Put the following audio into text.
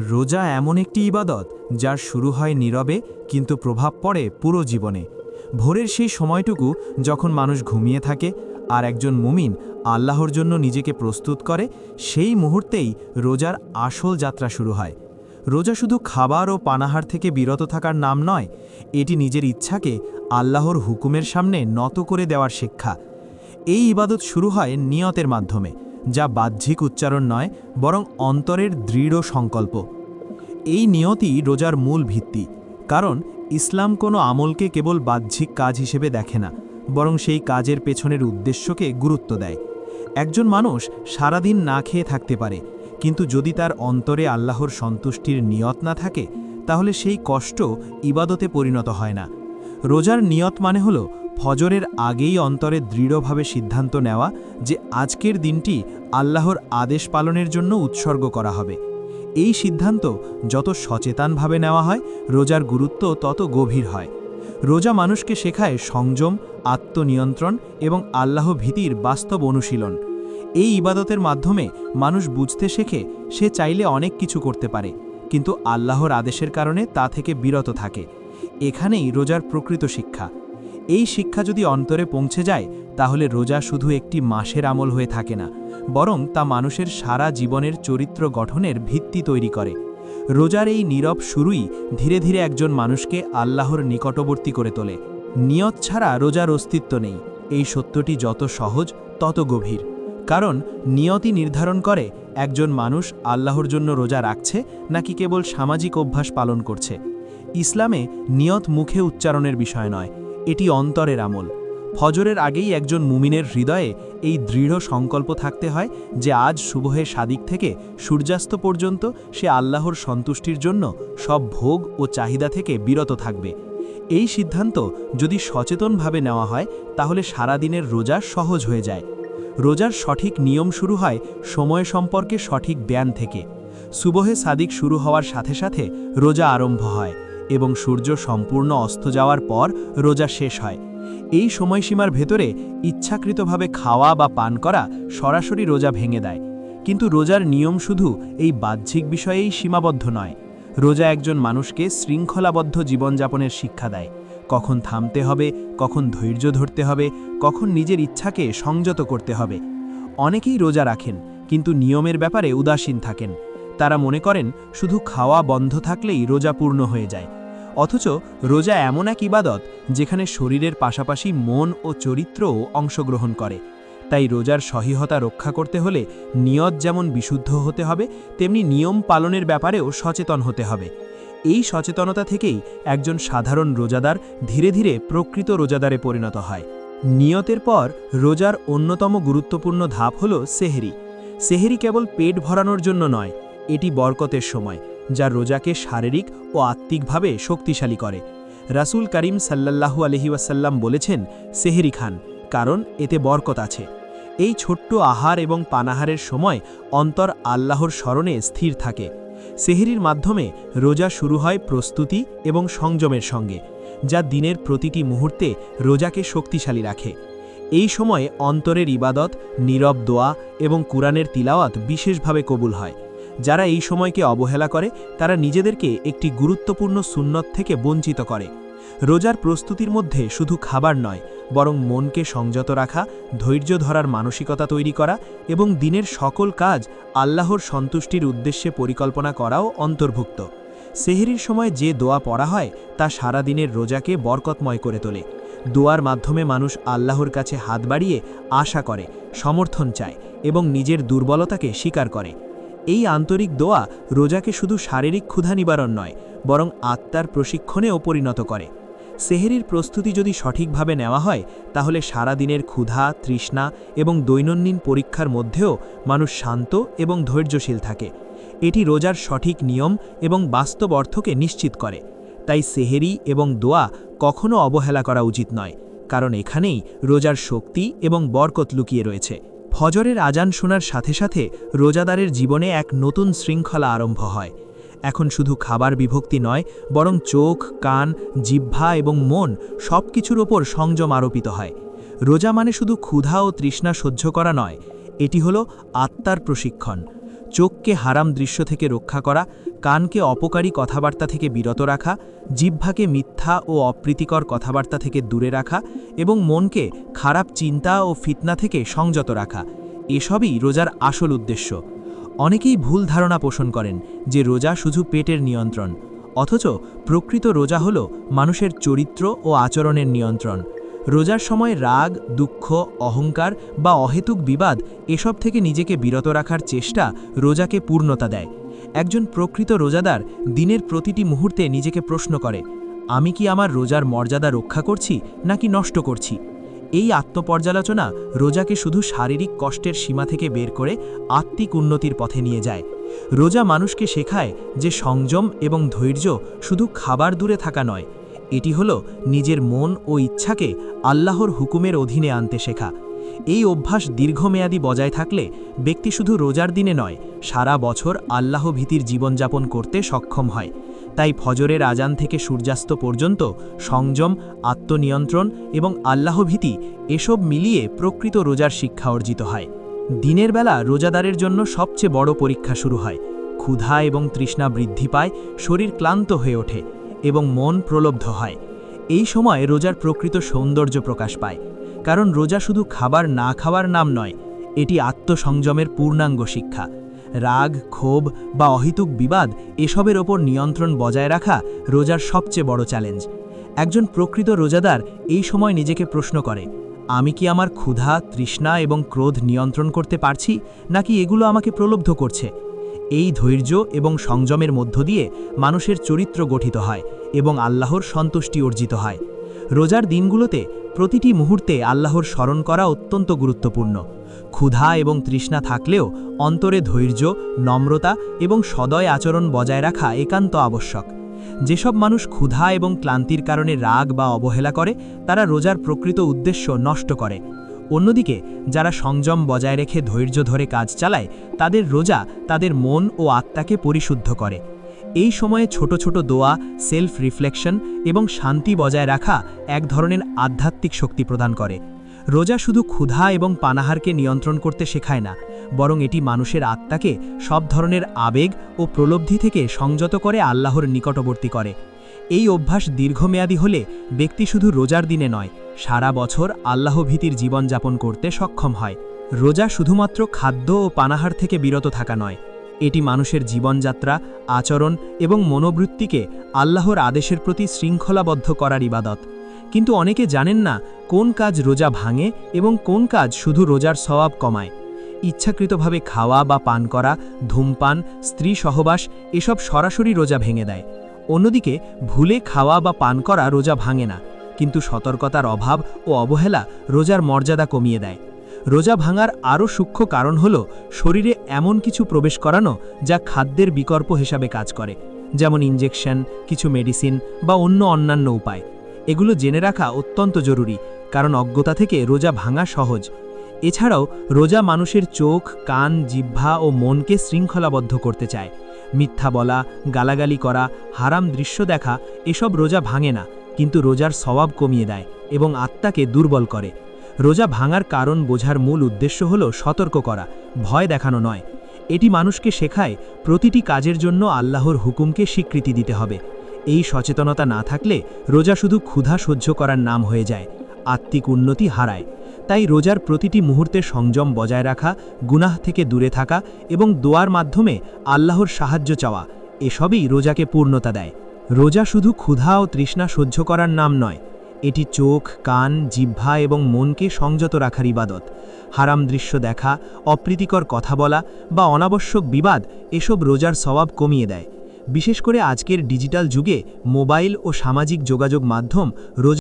রোজা এমন একটি ইবাদত যার শুরু হয় নীরবে কিন্তু প্রভাব পড়ে পুরো জীবনে। ভোরের সেই সময়টুকু যখন মানুষ ঘুমিয়ে থাকে আর একজন মুমিন আল্লাহর জন্য নিজেকে প্রস্তুত করে, সেই মুহূর্তেই রোজার আসল যাত্রা শুরু হয়। রোজা শুধু খাবার ও পানাহার থেকে বিরত থাকার নাম নয়, এটি নিজের ইচ্ছাকে আল্লাহর হুকুমের সামনে নত করে দেওয়ার শিক্ষা। এই ইবাদত শুরু হয় নিয়তের মাধ্যমে, যা বাহ্যিক উচ্চারণ নয় বরং অন্তরের দৃঢ় সংকল্প। এই নিয়তই রোজার মূল ভিত্তি, কারণ ইসলাম কোনো আমলকে কেবল বাহ্যিক কাজ হিসেবে দেখে না, বরং সেই কাজের পেছনের উদ্দেশ্যকে গুরুত্ব দেয়। একজন মানুষ সারাদিন না খেয়ে থাকতে পারে, কিন্তু যদি তার অন্তরে আল্লাহর সন্তুষ্টির নিয়ত না থাকে, তাহলে সেই কষ্ট ইবাদতে পরিণত হয় না। রোজার নিয়ত মানে হলো ফজরের আগেই অন্তরে দৃঢ়ভাবে সিদ্ধান্ত নেওয়া যে আজকের দিনটি আল্লাহর আদেশ পালনের জন্য উৎসর্গ করা হবে। এই সিদ্ধান্ত যত সচেতনভাবে নেওয়া হয়, রোজার গুরুত্ব তত গভীর হয়। রোজা মানুষকে শেখায় সংযম, আত্মনিয়ন্ত্রণ এবং আল্লাহ ভীতির বাস্তব অনুশীলন। এই ইবাদতের মাধ্যমে মানুষ বুঝতে শেখে সে চাইলে অনেক কিছু করতে পারে, কিন্তু আল্লাহর আদেশের কারণে তা থেকে বিরত থাকে। এখানেই রোজার প্রকৃত শিক্ষা। এই শিক্ষা যদি অন্তরে পৌঁছে যায়, তাহলে রোজা শুধু একটি মাসের আমল হয়ে থাকে না, বরং তা মানুষের সারা জীবনের চরিত্র গঠনের ভিত্তি তৈরি করে। রোজার এই নীরব শুরুই ধীরে ধীরে একজন মানুষকে আল্লাহর নিকটবর্তী করে তোলে। নিয়ত ছাড়া রোজার অস্তিত্ব নেই, এই সত্যটি যত সহজ তত গভীর। কারণ নিয়তই নির্ধারণ করে একজন মানুষ আল্লাহর জন্য রোজা রাখছে নাকি কেবল সামাজিক অভ্যাস পালন করছে। ইসলামে নিয়ত মুখে উচ্চারণের বিষয় নয়, এটি অন্তরের আমল। ফজরের আগেই একজন মুমিনের হৃদয়ে এই দৃঢ় সংকল্প থাকতে হয় যে আজ সুবহে সাদিক থেকে সূর্যাস্ত পর্যন্ত সে আল্লাহর সন্তুষ্টির জন্য সব ভোগ ও চাহিদা থেকে বিরত থাকবে। এই সিদ্ধান্ত যদি সচেতনভাবে নেওয়া হয়, তাহলে সারাদিনের রোজা সহজ হয়ে যায়। রোজার সঠিক নিয়ম শুরু হয় সময় সম্পর্কে সঠিক জ্ঞান থেকে। সুবহে সাদিক শুরু হওয়ার সাথে সাথে রোজা আরম্ভ হয় এবং সূর্য সম্পূর্ণ অস্ত যাওয়ার পর রোজা শেষ হয়। এই সময়সীমার ভেতরে ইচ্ছাকৃতভাবে খাওয়া বা পান করা সরাসরি রোজা ভেঙে দেয়। কিন্তু রোজার নিয়ম শুধু এই বাহ্যিক বিষয়েই সীমাবদ্ধ নয়। রোজা একজন মানুষকে শৃঙ্খলাবদ্ধ জীবনযাপনের শিক্ষা দেয়। কখন থামতে হবে, কখন ধৈর্য ধরতে হবে, কখন নিজের ইচ্ছাকে সংযত করতে হবে। অনেকেই রোজা রাখেন কিন্তু নিয়মের ব্যাপারে উদাসীন থাকেন। তারা মনে করেন শুধু খাওয়া বন্ধ থাকলেই রোজা পূর্ণ হয়ে যায়। অথচ রোজা এমন এক ইবাদত যেখানে শরীরের পাশাপাশি মন ও চরিত্রও অংশগ্রহণ করে। তাই রোজার সহিহতা রক্ষা করতে হলে নিয়ত যেমন বিশুদ্ধ হতে হবে, তেমনি নিয়ম পালনের ব্যাপারেও সচেতন হতে হবে। এই সচেতনতা থেকেই একজন সাধারণ রোজাদার ধীরে ধীরে প্রকৃত রোজাদারে পরিণত হয়। নিয়তের পর রোজার অন্যতম গুরুত্বপূর্ণ ধাপ হল সেহরি। সেহরি কেবল পেট ভরানোর জন্য নয়, এটি বরকতের সময়, যা রোজাকে শারীরিক ও আত্মিকভাবে শক্তিশালী করে। রাসূল করিম সাল্লাল্লাহু আলাইহি ওয়াসাল্লাম বলেছেন, সেহরি খান, কারণ এতে বরকত আছে। এই ছোট্ট আহার এবং পানাহারের সময় অন্তর আল্লাহর স্মরণে স্থির থাকে। সেহরির মাধ্যমে রোজা শুরু হয় প্রস্তুতি এবং সংযমের সঙ্গে, যা দিনের প্রতিটি মুহূর্তে রোজাকে শক্তিশালী রাখে। এই সময়ে অন্তরের ইবাদত, নীরব দোয়া এবং কুরআনের তিলাওয়াত বিশেষভাবে কবুল হয়। যারা এই সময়কে অবহেলা করে, তারা নিজেদেরকে একটি গুরুত্বপূর্ণ সুন্নত থেকে বঞ্চিত করে। রোজার প্রস্তুতির মধ্যে শুধু খাবার নয়, বরং মনকে সংযত রাখা, ধৈর্য ধরার মানসিকতা তৈরি করা এবং দিনের সকল কাজ আল্লাহর সন্তুষ্টির উদ্দেশ্যে পরিকল্পনা করাও অন্তর্ভুক্ত। সেহরির সময় যে দোয়া পড়া হয় তা সারা দিনের রোজাকে বরকতময় করে তোলে। দোয়ার মাধ্যমে মানুষ আল্লাহর কাছে হাত বাড়িয়ে আশা করে, সমর্থন চায় এবং নিজের দুর্বলতাকে স্বীকার করে। এই আন্তরিক দোয়া রোজাকে শুধু শারীরিক ক্ষুধা নিবারণ নয়, বরং আত্মার প্রশিক্ষণেও পরিণত করে। সেহরির প্রস্তুতি যদি সঠিকভাবে নেওয়া হয়, তাহলে সারা দিনের ক্ষুধা, তৃষ্ণা এবং দৈনন্দিন পরীক্ষার মধ্যেও মানুষ শান্ত এবং ধৈর্যশীল থাকে। এটি রোজার সঠিক নিয়ম এবং বাস্তব অর্থকে নিশ্চিত করে। তাই সেহরি এবং দোয়া কখনো অবহেলা করা উচিত নয়, কারণ এখানেই রোজার শক্তি এবং বরকত লুকিয়ে রয়েছে। ফজরের আজান শোনার সাথে সাথে রোজাদারের জীবনে এক নতুন শৃঙ্খলা আরম্ভ হয়। এখন শুধু খাবার বিভক্তি নয়, বরং চোখ, কান, জিহ্বা এবং মন সবকিছুর ওপর সংযম আরোপিত হয়। রোজা মানে শুধু ক্ষুধা ও তৃষ্ণা সহ্য করা নয়, এটি হলো আত্মার প্রশিক্ষণ। চোখকে হারাম দৃশ্য থেকে রক্ষা করা, কানকে অপকারী কথাবার্তা থেকে বিরত রাখা, জিহ্বাকে মিথ্যা ও অপ্রীতিকর কথাবার্তা থেকে দূরে রাখা এবং মনকে খারাপ চিন্তা ও ফিতনা থেকে সংযত রাখা, এসবই রোজার আসল উদ্দেশ্য। অনেকেই ভুল ধারণা পোষণ করেন যে রোজা শুধু পেটের নিয়ন্ত্রণ, অথচ প্রকৃত রোজা হল মানুষের চরিত্র ও আচরণের নিয়ন্ত্রণ। রোজার সময় রাগ, দুঃখ, অহংকার বা অহেতুক বিবাদ এসব থেকে নিজেকে বিরত রাখার চেষ্টা রোজাকে পূর্ণতা দেয়। একজন প্রকৃত রোজাদার দিনের প্রতিটি মুহূর্তে নিজেকে প্রশ্ন করে, আমি কি আমার রোজার মর্যাদা রক্ষা করছি নাকি নষ্ট করছি? এই আত্মপর্যালোচনা রোজাকে শুধু শারীরিক কষ্টের সীমা থেকে বের করে আত্মিক উন্নতির পথে নিয়ে যায়। রোজা মানুষকে শেখায় যে সংযম এবং ধৈর্য শুধু খাবার দূরে থাকা নয়, এটি হলো নিজের মন ও ইচ্ছাকে আল্লাহর হুকুমের অধীনে আনতে শেখা। এই অভ্যাস দীর্ঘমেয়াদী বজায় থাকলে ব্যক্তি শুধু রোজার দিনে নয়, সারা বছর আল্লাহ ভীতির জীবনযাপন করতে সক্ষম হয়। তাই ফজরের আজান থেকে সূর্যাস্ত পর্যন্ত সংযম, আত্মনিয়ন্ত্রণ এবং আল্লাহভীতি এসব মিলিয়ে প্রকৃত রোজার শিক্ষা অর্জিত হয়। দিনের বেলা রোজাদারের জন্য সবচেয়ে বড় পরীক্ষা শুরু হয়। ক্ষুধা এবং তৃষ্ণা বৃদ্ধি পায়, শরীর ক্লান্ত হয়ে ওঠে এবং মন প্রলব্ধ হয়। এই সময় রোজার প্রকৃত সৌন্দর্য প্রকাশ পায়, কারণ রোজা শুধু খাবার না খাওয়ার নাম নয়, এটি আত্মসংযমের পূর্ণাঙ্গ শিক্ষা। রাগ, ক্ষোভ বা অহেতুক বিবাদ এসবের ওপর নিয়ন্ত্রণ বজায় রাখা রোজার সবচেয়ে বড় চ্যালেঞ্জ। একজন প্রকৃত রোজাদার এই সময় নিজেকে প্রশ্ন করে, আমি কি আমার ক্ষুধা, তৃষ্ণা এবং ক্রোধ নিয়ন্ত্রণ করতে পারছি নাকি এগুলো আমাকে প্রলব্ধ করছে? এই ধৈর্য এবং সংযমের মধ্য দিয়ে মানুষের চরিত্র গঠিত হয় এবং আল্লাহর সন্তুষ্টি অর্জিত হয়। রোজার দিনগুলোতে প্রতিটি মুহূর্তে আল্লাহর স্মরণ করা অত্যন্ত গুরুত্বপূর্ণ। ক্ষুধা এবং তৃষ্ণা থাকলেও অন্তরে ধৈর্য, নম্রতা এবং সদয় আচরণ বজায় রাখা একান্ত আবশ্যক। যেসব মানুষ ক্ষুধা এবং ক্লান্তির কারণে রাগ বা অবহেলা করে, তারা রোজার প্রকৃত উদ্দেশ্য নষ্ট করে। অন্যদিকে যারা সংযম বজায় রেখে ধৈর্য ধরে কাজ চালায়, তাদের রোজা তাদের মন ও আত্মাকে পরিশুদ্ধ করে। এই সময়ে ছোট ছোট দোয়া, সেলফ রিফ্লেকশন এবং শান্তি বজায় রাখা এক ধরনের আধ্যাত্মিক শক্তি প্রদান করে। রোজা শুধু ক্ষুধা এবং পানাহারকে নিয়ন্ত্রণ করতে শেখায় না, বরং এটি মানুষের আত্মাকে সব ধরনের আবেগ ও প্রলব্ধি থেকে সংযত করে আল্লাহর নিকটবর্তী করে। এই অভ্যাস দীর্ঘমেয়াদী হলে ব্যক্তি শুধু রোজার দিনে নয়, সারা বছর আল্লাহ ভীতির জীবনযাপন করতে সক্ষম হয়। রোজা শুধুমাত্র খাদ্য ও পানাহার থেকে বিরত থাকা নয়, এটি মানুষের জীবনযাত্রা, আচরণ এবং মনোবৃত্তিকে আল্লাহর আদেশের প্রতি শৃঙ্খলাবদ্ধ করার ইবাদত। কিন্তু অনেকে জানেন না কোন কাজ রোজা ভাঙে এবং কোন কাজ শুধু রোজার সওয়াব কমায়। ইচ্ছাকৃতভাবে খাওয়া বা পান করা, ধূমপান, স্ত্রী সহবাস এসব সরাসরি রোজা ভেঙে দেয়। অন্যদিকে ভুলে খাওয়া বা পান করা রোজা ভাঙে না, কিন্তু সতর্কতার অভাব ও অবহেলা রোজার মর্যাদা কমিয়ে দেয়। রোজা ভাঙার আরও সূক্ষ্ম কারণ হল শরীরে এমন কিছু প্রবেশ করানো যা খাদ্যের বিকল্প হিসাবে কাজ করে, যেমন ইনজেকশন, কিছু মেডিসিন বা অন্যান্য উপায়। এগুলো জেনে রাখা অত্যন্ত জরুরি, কারণ অজ্ঞতা থেকে রোজা ভাঙা সহজ। এছাড়াও রোজা মানুষের চোখ, কান, জিহ্বা ও মনকে শৃঙ্খলাবদ্ধ করতে চায়। মিথ্যা বলা, গালাগালি করা, হারাম দৃশ্য দেখা এসব রোজা ভাঙে না, কিন্তু রোজার সওয়াব কমিয়ে দেয় এবং আত্মাকে দুর্বল করে। রোজা ভাঙার কারণ বোঝার মূল উদ্দেশ্য হল সতর্ক করা, ভয় দেখানো নয়। এটি মানুষকে শেখায় প্রতিটি কাজের জন্য আল্লাহর হুকুমকে স্বীকৃতি দিতে হবে। এই সচেতনতা না থাকলে রোজা শুধু ক্ষুধা সহ্য করার নাম হয়ে যায়, আত্মিক উন্নতি হারায়। তাই রোজার প্রতিটি মুহূর্তে সংযম বজায় রাখা, গুনাহ থেকে দূরে থাকা এবং দোয়ার মাধ্যমে আল্লাহর সাহায্য চাওয়া, এসবই রোজাকে পূর্ণতা দেয়। রোজা শুধু ক্ষুধা ও তৃষ্ণা সহ্য করার নাম নয়, এটি চোখ, কান, জিহ্বা এবং মনকে সংযত রাখার ইবাদত। হারাম দৃশ্য দেখা, অপ্রীতিকর কথা বলা বা অনাবশ্যক বিবাদ এসব রোজার সওয়াব কমিয়ে দেয়। বিশেষ করে আজকের ডিজিটাল যুগে মোবাইল ও সামাজিক যোগাযোগ মাধ্যম রোজা